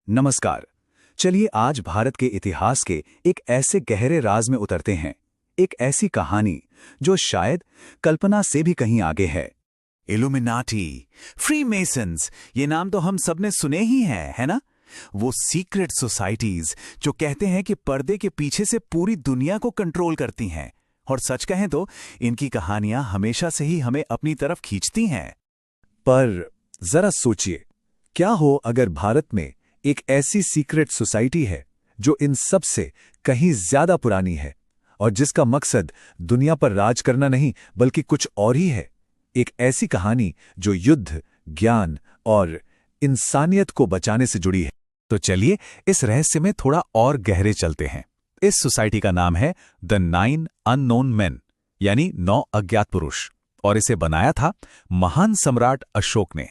नमस्कार। चलिए आज भारत के इतिहास के एक ऐसे गहरे राज में उतरते हैं। एक ऐसी कहानी जो शायद कल्पना से भी कहीं आगे है। इल्यूमिनाटी, फ्रीमेसन्स, ये नाम तो हम सबने सुने ही हैं, है ना? वो सीक्रेट सोसाइटीज जो कहते हैं कि पर्दे के पीछे से पूरी दुनिया को कंट्रोल करती हैं। और सच कहें तो इनकी कहानियां हमेशा से ही हमें अपनी तरफ खींचती हैं। पर जरा सोचिए, क्या हो अगर भारत में एक ऐसी सीक्रेट सोसाइटी है जो इन सब से कहीं ज्यादा पुरानी है और जिसका मकसद दुनिया पर राज करना नहीं बल्कि कुछ और ही है। एक ऐसी कहानी जो युद्ध, ज्ञान और इंसानियत को बचाने से जुड़ी है। तो चलिए इस रहस्य में थोड़ा और गहरे चलते हैं। इस सोसाइटी का नाम है द 9 अननोन मेन, यानी 9 अज्ञात पुरुष, और इसे बनाया था महान सम्राट अशोक ने।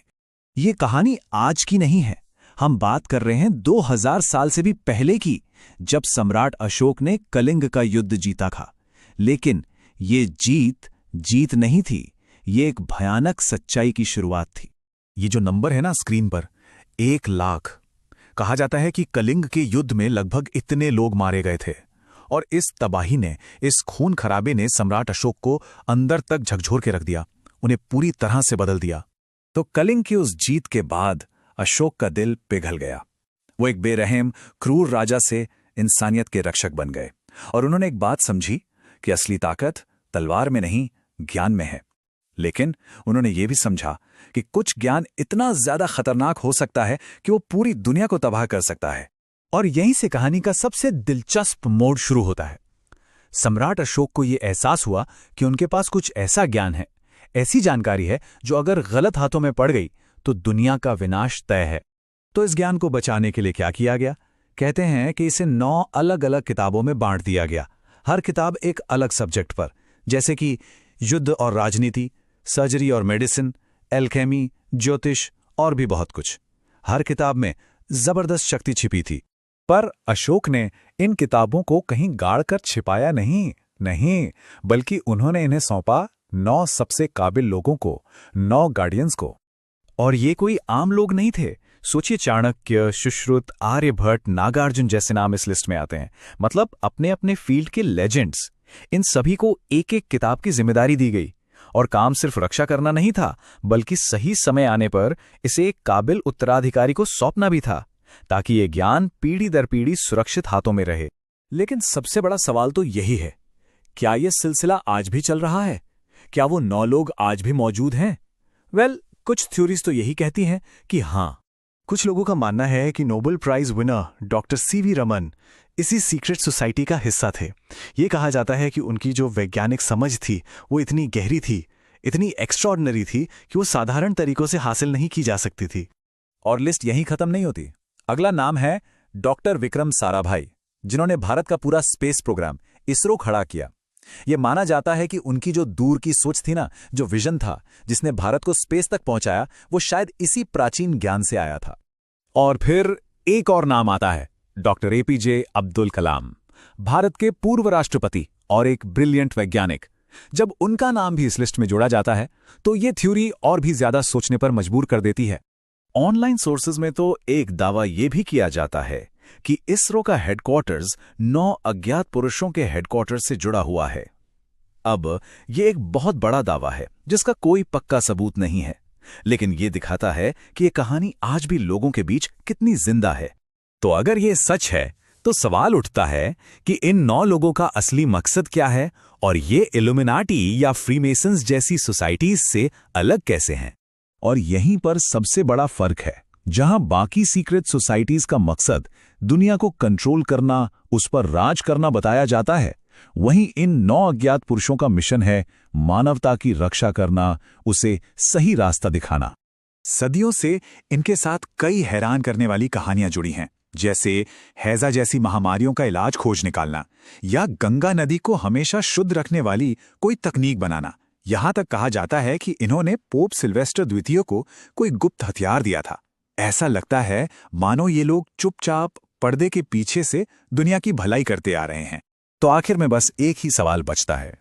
ये कहानी आज की नहीं है, हम बात कर रहे हैं 2000 साल से भी पहले की, जब सम्राट अशोक ने कलिंग का युद्ध जीता था। लेकिन ये जीत नहीं थी, ये एक भयानक सच्चाई की शुरुआत थी। ये जो नंबर है ना स्क्रीन पर, 1 लाख, कहा जाता है कि कलिंग के युद्ध में लगभग इतने लोग मारे गए थे। और इस तबाही ने, इस खून खराबे ने सम्राट अशोक को अंदर तक झकझोर के रख दिया, उन्हें पूरी तरह से बदल दिया। तो कलिंग की उस जीत के बाद अशोक का दिल पिघल गया। वो एक बेरहम, क्रूर राजा से इंसानियत के रक्षक बन गए। और उन्होंने एक बात समझी कि असली ताकत तलवार में नहीं, ज्ञान में है। लेकिन उन्होंने ये भी समझा कि कुछ ज्ञान इतना ज्यादा खतरनाक हो सकता है कि वो पूरी दुनिया को तबाह कर सकता है। और यहीं से कहानी का सबसे दिलचस्प मोड़ शुरू होता है। सम्राट अशोक को यह एहसास हुआ कि उनके पास कुछ ऐसा ज्ञान है, ऐसी जानकारी है जो अगर गलत हाथों में पड़ गई तो दुनिया का विनाश तय है। तो इस ज्ञान को बचाने के लिए क्या किया गया? कहते हैं कि इसे 9 अलग अलग किताबों में बांट दिया गया, हर किताब एक अलग सब्जेक्ट पर, जैसे कि युद्ध और राजनीति, सर्जरी और मेडिसिन, एल्केमी, ज्योतिष और भी बहुत कुछ। हर किताब में जबरदस्त शक्ति छिपी थी। पर अशोक ने इन किताबों को कहीं गाड़ कर छिपाया नहीं, बल्कि उन्होंने इन्हें सौंपा 9 सबसे काबिल लोगों को, 9 गार्डियंस को। और ये कोई आम लोग नहीं थे। सोचिए, चाणक्य, सुश्रुत, आर्यभट्ट, नागार्जुन जैसे नाम इस लिस्ट में आते हैं। मतलब अपने अपने फील्ड के लेजेंड्स। इन सभी को एक एक किताब की जिम्मेदारी दी गई। और काम सिर्फ रक्षा करना नहीं था, बल्कि सही समय आने पर इसे एक काबिल उत्तराधिकारी को सौंपना भी था, ताकि ये ज्ञान पीढ़ी दर पीढ़ी सुरक्षित हाथों में रहे। लेकिन सबसे बड़ा सवाल तो यही है, क्या यह सिलसिला आज भी चल रहा है? क्या वो 9 लोग आज भी मौजूद हैं? कुछ थ्योरीज तो यही कहती हैं कि हाँ। कुछ लोगों का मानना है कि Nobel prize winner doctor C V Raman इसी सीक्रेट सोसाइटी का हिस्सा थे। ये कहा जाता है कि उनकी जो वैज्ञानिक समझ थी वो इतनी गहरी थी, इतनी एक्स्ट्राऑर्डिनरी थी कि वो साधारण तरीकों से हासिल नहीं की जा सकती थी। और लिस्ट यहीं खत्म नहीं होती। अगला नाम है डॉक्टर विक्रम साराभाई, जिन्होंने भारत का पूरा स्पेस प्रोग्राम इसरो खड़ा किया। यह माना जाता है कि उनकी जो दूर की सोच थी ना, जो विजन था जिसने भारत को स्पेस तक पहुंचाया, वो शायद इसी प्राचीन ज्ञान से आया था। और फिर एक और नाम आता है, डॉक्टर एपीजे अब्दुल कलाम, भारत के पूर्व राष्ट्रपति और एक ब्रिलियंट वैज्ञानिक। जब उनका नाम भी इस लिस्ट में जोड़ा जाता है तो यह थ्योरी और भी ज्यादा सोचने पर मजबूर कर देती है। ऑनलाइन सोर्सेज में तो एक दावा यह भी किया जाता है कि इसरो का हेडक्वार्टर्स 9 अज्ञात पुरुषों के हेडक्वार्टर से जुड़ा हुआ है। अब यह एक बहुत बड़ा दावा है जिसका कोई पक्का सबूत नहीं है, लेकिन यह दिखाता है कि यह कहानी आज भी लोगों के बीच कितनी जिंदा है। तो अगर यह सच है तो सवाल उठता है कि इन 9 लोगों का असली मकसद क्या है और ये इल्यूमिनाटी या फ्रीमेसन्स जैसी सोसाइटीज से अलग कैसे हैं। और यहीं पर सबसे बड़ा फर्क है। जहां बाकी सीक्रेट सोसाइटीज का मकसद दुनिया को कंट्रोल करना, उस पर राज करना बताया जाता है, वहीं इन 9 अज्ञात पुरुषों का मिशन है मानवता की रक्षा करना, उसे सही रास्ता दिखाना। सदियों से इनके साथ कई हैरान करने वाली कहानियां जुड़ी हैं, जैसे हैजा जैसी महामारियों का इलाज खोज निकालना या गंगा नदी को हमेशा शुद्ध रखने वाली कोई तकनीक बनाना। यहां तक कहा जाता है कि इन्होंने पोप सिल्वेस्टर द्वितीय को कोई गुप्त हथियार दिया था। ऐसा लगता है मानो ये लोग चुपचाप पर्दे के पीछे से दुनिया की भलाई करते आ रहे हैं। तो आखिर में बस एक ही सवाल बचता है,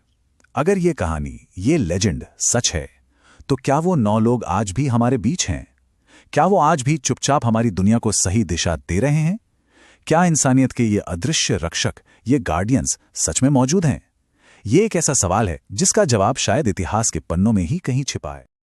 अगर ये कहानी, ये लेजेंड सच है, तो क्या वो 9 लोग आज भी हमारे बीच हैं? क्या वो आज भी चुपचाप हमारी दुनिया को सही दिशा दे रहे हैं? क्या इंसानियत के ये अदृश्य रक्षक, ये गार्डियंस सच में मौजूद हैं? ये एक ऐसा सवाल है जिसका जवाब शायद इतिहास के पन्नों में ही कहीं छिपा है।